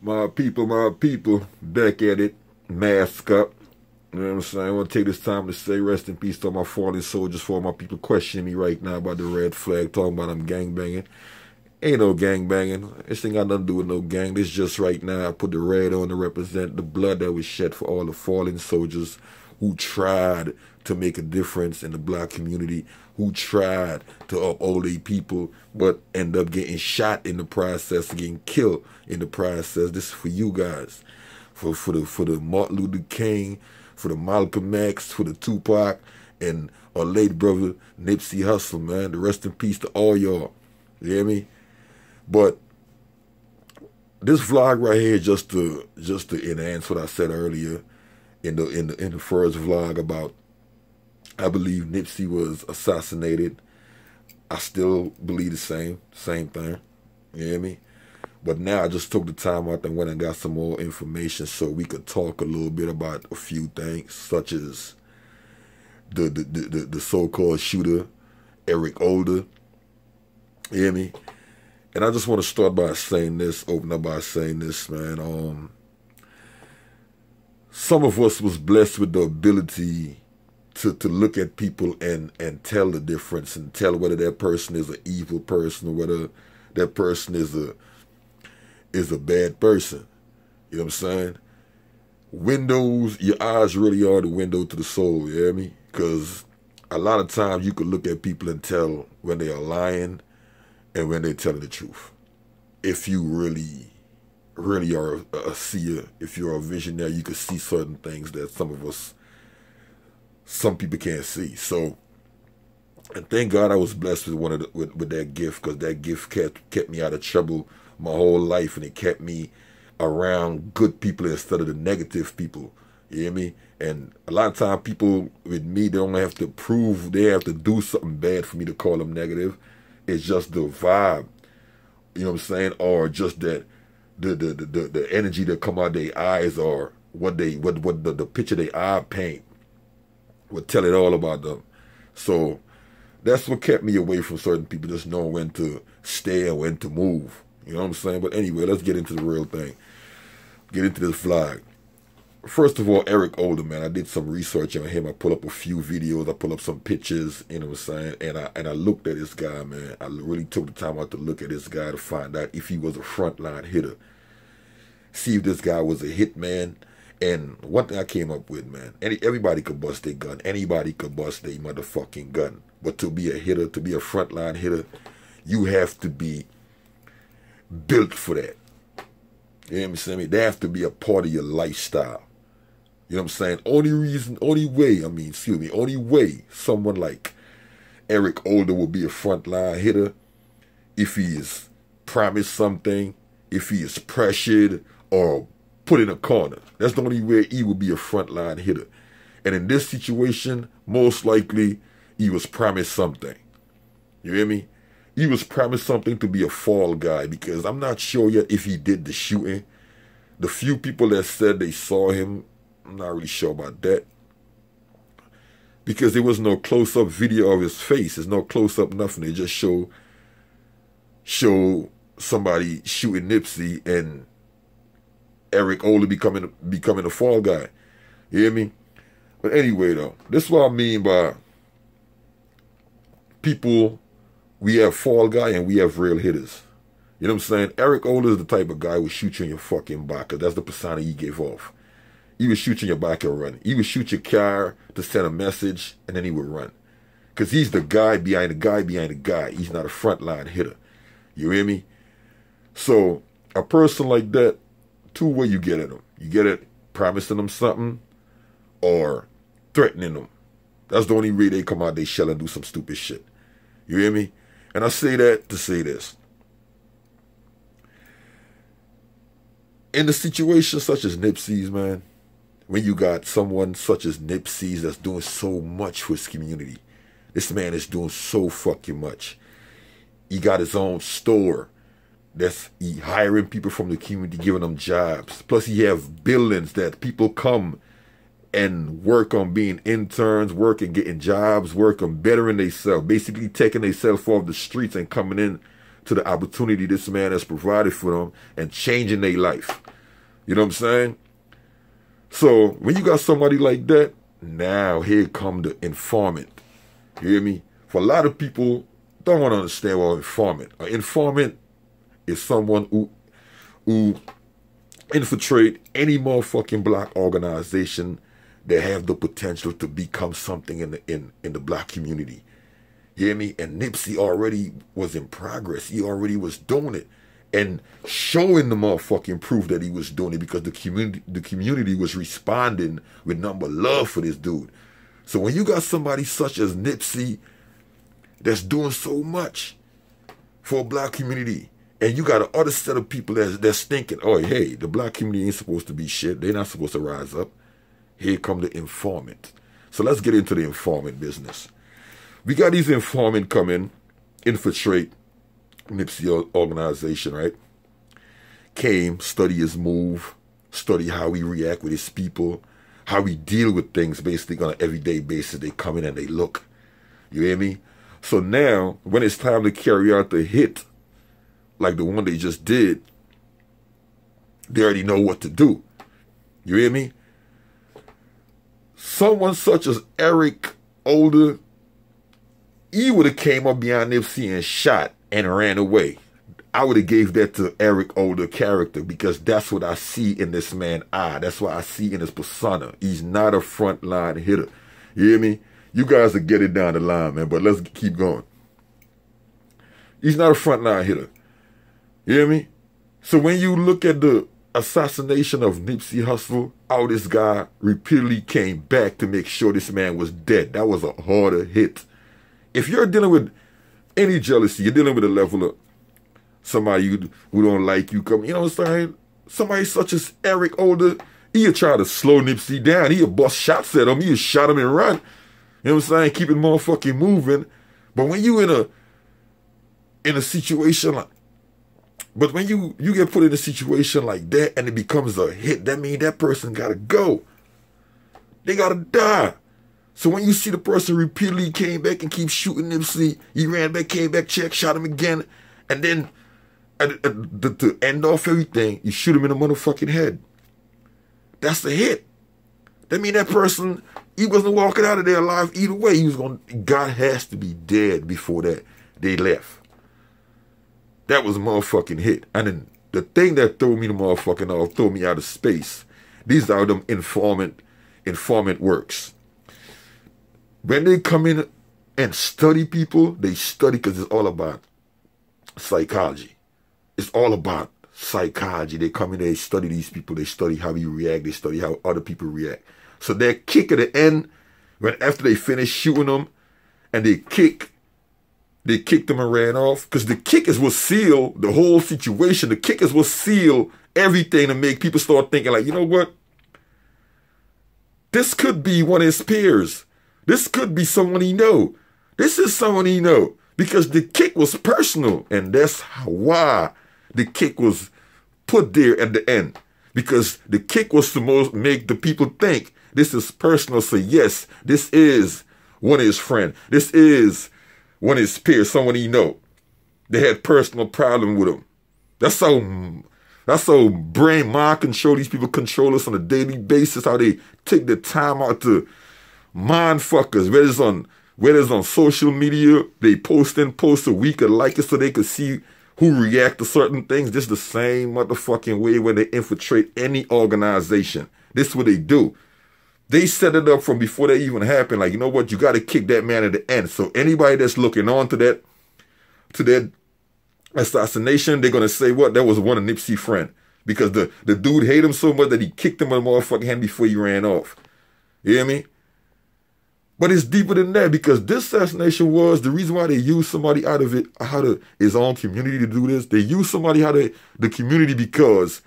My people, back at it, mask up. You know what I'm saying? I want to take this time to say rest in peace to all my fallen soldiers, for all my people questioning me right now about the red flag, talking about I'm gang banging. Ain't no gang banging. This ain't got nothing to do with no gang. This just right now I put the red on to represent the blood that was shed for all the fallen soldiers who tried to make a difference in the black community, who tried to uphold their people, but end up getting shot in the process, getting killed in the process. This is for you guys, for the Martin Luther King, for the Malcolm X, for the Tupac, and our late brother Nipsey Hussle, man. The rest in peace to all y'all. You hear me? But this vlog right here, just to enhance what I said earlier in the first vlog about, I believe Nipsey was assassinated. I still believe the same thing. You hear me? But now I just took the time out and went and got some more information so we could talk a little bit about a few things, such as the so-called shooter, Eric Holder. You hear me? And I just want to start by saying this, open up by saying this, man. Some of us was blessed with the ability to look at people and tell the difference and tell whether that person is an evil person or whether that person is a bad person. You know what I'm saying? Windows, your eyes really are the window to the soul, you hear me? Because a lot of times you could look at people and tell when they are lying and when they're telling the truth. If you really are a seer, if you're a visionary, you can see certain things that some people can't see. So, and thank God I was blessed with that gift, because that gift kept me out of trouble my whole life, and it kept me around good people instead of the negative people. You hear me? And a lot of times people with me, they don't have to prove, they have to do something bad for me to call them negative. It's just the vibe, you know what I'm saying, or just that the energy that come out their eyes, or what the picture they eye paint would tell it all about them. So that's what kept me away from certain people, just knowing when to stay and when to move. You know what I'm saying? But anyway, let's get into the real thing. Get into this vlog. First of all, Eric Holder, man, I did some research on him. I pulled up a few videos. I pulled up some pictures, you know what I'm saying? And I looked at this guy, man. I really took the time out to look at this guy to find out if he was a frontline hitter. See if this guy was a hitman. And one thing I came up with, man, everybody could bust their gun. Anybody could bust their motherfucking gun. But to be a hitter, to be a frontline hitter, you have to be built for that. You know what I'm saying? They have to be a part of your lifestyle. You know what I'm saying? Only way someone like Eric Holder will be a frontline hitter if he is promised something, if he is pressured or put in a corner. That's the only way he will be a frontline hitter. And in this situation, most likely he was promised something. You hear me? He was promised something to be a fall guy, because I'm not sure yet if he did the shooting. The few people that said they saw him, I'm not really sure about that, because there was no close-up video of his face. There's no close-up nothing. They just show somebody shooting Nipsey and Eric Holder becoming a fall guy. You hear me? But anyway, though, this is what I mean by people. We have fall guy and we have real hitters. You know what I'm saying? Eric Holder is the type of guy who would shoot you in your fucking back, because that's the persona he gave off. He would shoot you in your back and run. He would shoot your car to send a message, and then he would run. Because he's the guy behind the guy behind the guy. He's not a frontline hitter. You hear me? So a person like that, two ways you get at him. You get it promising them something or threatening them. That's the only way they come out they shell and do some stupid shit. You hear me? And I say that to say this. In a situation such as Nipsey's, man, when you got someone such as Nipsey's that's doing so much for his community, this man is doing so fucking much. He got his own store. He hiring people from the community, giving them jobs. Plus he have buildings that people come and work on being interns, work and getting jobs, work on bettering themselves, basically taking themselves off the streets and coming in to the opportunity this man has provided for them and changing their life. You know what I'm saying? So when you got somebody like that, now here come the informant. You hear me? For a lot of people, don't want to understand what informant. An informant is someone who infiltrate any motherfucking black organization that have the potential to become something in the black community. You hear me? And Nipsey already was in progress. He already was doing it and showing the motherfucking proof that he was doing it, because the community was responding with number love for this dude. So when you got somebody such as Nipsey that's doing so much for a black community, and you got an other set of people that's thinking, oh, hey, the black community ain't supposed to be shit. They're not supposed to rise up. Here come the informant. So let's get into the informant business. We got these informant come in, infiltrate Nipsey organization, right? Came, study his move, study how he react with his people, how he deal with things basically on an everyday basis. They come in and they look. You hear me? So now, when it's time to carry out the hit, like the one they just did, they already know what to do. You hear me? Someone such as Eric Holder, he would have came up behind Nipsey and shot and ran away. I would have gave that to Eric Holder character, because that's what I see in this man's eye. That's what I see in his persona. He's not a frontline hitter. You hear me? You guys will get it down the line, man, but let's keep going. He's not a frontline hitter. You hear me? So when you look at the assassination of Nipsey Hussle, how this guy repeatedly came back to make sure this man was dead. That was a harder hit. If you're dealing with any jealousy, you're dealing with a level of somebody who don't like you, you know what I'm saying? Somebody such as Eric Holder, he'll try to slow Nipsey down. He'll bust shots at him. He'll shot him and run. You know what I'm saying? Keep it motherfucking moving. But when you in a situation like, but when you get put in a situation like that and it becomes a hit, that means that person gotta go. They gotta die. So when you see the person repeatedly came back and keep shooting Nipsey, he ran back, came back, checked, shot him again, and then to end off everything, you shoot him in the motherfucking head. That's the hit. That means that person, he wasn't walking out of there alive either way. God has to be dead before that they left. That was a motherfucking hit. And then the thing that threw me the motherfucking off, threw me out of space, these are them informant works. When they come in and study people, they study because it's all about psychology. It's all about psychology. They come in, they study these people, they study how you react, they study how other people react. So their kick at the end, when after they finish shooting them and they kicked them and ran off, because the kickers will seal the whole situation. The kickers will seal everything to make people start thinking like, you know what? This could be one of his peers. This could be someone he know. This is someone he know. Because the kick was personal. And that's why the kick was put there at the end. Because the kick was supposed to make the people think this is personal. So yes, this is one of his friends. This is one of his peers, someone he know. They had personal problem with him. That's how brain mind control these people control us on a daily basis. How they take the time out to mind fuckers. Whether it's on social media, they post a week or like it so they could see who react to certain things. This is the same motherfucking way when they infiltrate any organization. This is what they do. They set it up from before that even happened. Like, you know what? You got to kick that man at the end. So anybody that's looking on to that assassination, they're going to say, what? That was one of Nipsey's friend. Because the dude hated him so much that he kicked him in the motherfucking hand before he ran off. You hear me? But it's deeper than that, because this assassination was the reason why they used somebody out of his own community to do this. They used somebody out of the community because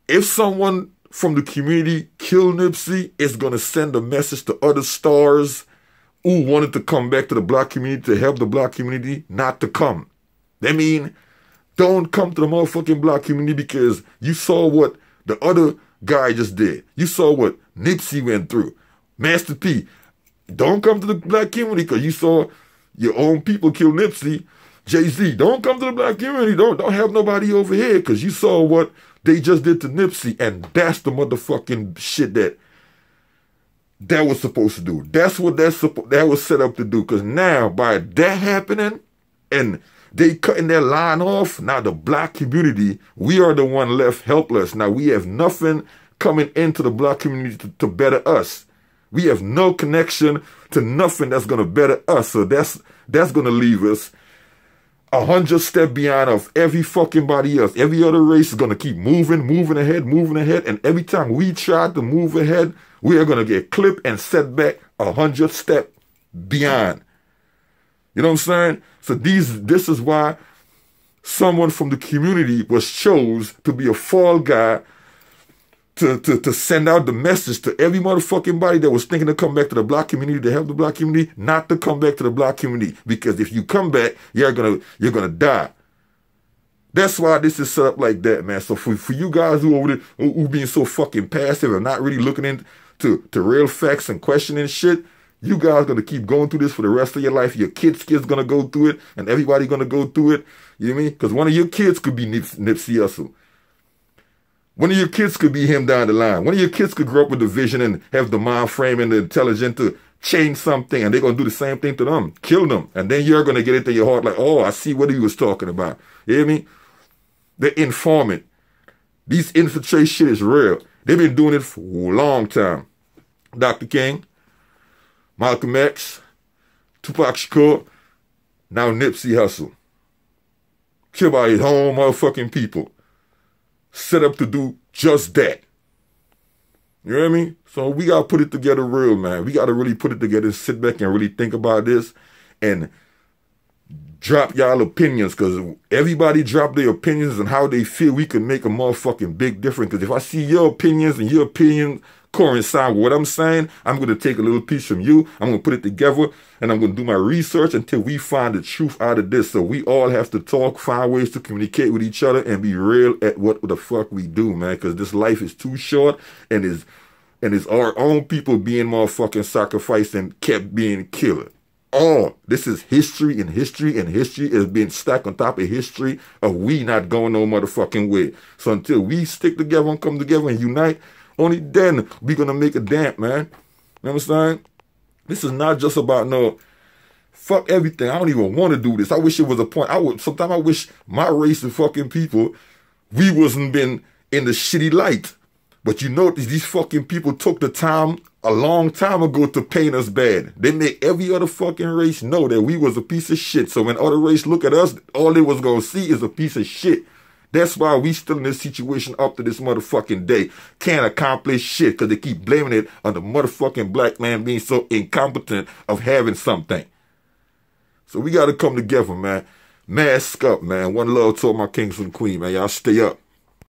if someone from the community killed Nipsey, it's going to send a message to other stars who wanted to come back to the black community to help the black community not to come. That mean, don't come to the motherfucking black community because you saw what the other guy just did. You saw what Nipsey went through. Master P, don't come to the black community because you saw your own people kill Nipsey. Jay-Z, don't come to the black community. Don't have nobody over here, because you saw what they just did to Nipsey, and that's the motherfucking shit that was supposed to do. That's what that was set up to do. Because now, by that happening, and they cutting their line off, now the black community, we are the one left helpless. Now we have nothing coming into the black community to better us. We have no connection to nothing that's going to better us. So that's going to leave us 100 steps beyond of every fucking body else. Every other race is going to keep moving ahead. And every time we try to move ahead, we are going to get clipped and set back 100 steps beyond. You know what I'm saying? So this is why someone from the community was chose to be a fall guy to send out the message to every motherfucking body that was thinking to come back to the black community, to help the black community, not to come back to the black community. Because if you come back, you're gonna die. That's why this is set up like that, man. So for you guys who being so fucking passive and not really looking into real facts and questioning shit, you guys gonna keep going through this for the rest of your life. Your kids gonna go through it, and everybody gonna go through it. You know what I mean? Because one of your kids could be Nipsey Hussle. One of your kids could be him down the line. One of your kids could grow up with the vision and have the mind frame and the intelligence to change something, and they're going to do the same thing to them, kill them. And then you're going to get into your heart like, oh, I see what he was talking about. You hear me? The informant. These infiltrate shit is real. They've been doing it for a long time. Dr. King, Malcolm X, Tupac Shakur, now Nipsey Hussle. Killed by his own motherfucking people. Set up to do just that. You know what I mean? So we got to put it together real, man. We got to really put it together, sit back and really think about this and drop y'all opinions, because everybody drop their opinions and how they feel. We can make a motherfucking big difference. Because if I see your opinions and your opinion coincide with what I'm saying, I'm going to take a little piece from you. I'm going to put it together, and I'm going to do my research until we find the truth out of this. So we all have to talk, find ways to communicate with each other, and be real at what the fuck we do, man. Because this life is too short, and it's our own people being motherfucking sacrificed and kept being killed. This is history, and history is being stacked on top of history of we not going no motherfucking way. So until we stick together and come together and unite, only then we gonna make a dent, man. You know what I'm saying? This is not just about no fuck everything. I don't even want to do this. I wish it was a point. Sometimes I wish my race of fucking people, we wasn't been in the shitty light. But you know, these fucking people took the time a long time ago to paint us bad. They make every other fucking race know that we was a piece of shit. So when other race look at us, all they was gonna see is a piece of shit. That's why we still in this situation up to this motherfucking day. Can't accomplish shit because they keep blaming it on the motherfucking black man being so incompetent of having something. So we got to come together, man. Mask up, man. One love to all my kings and queens, man. Y'all stay up.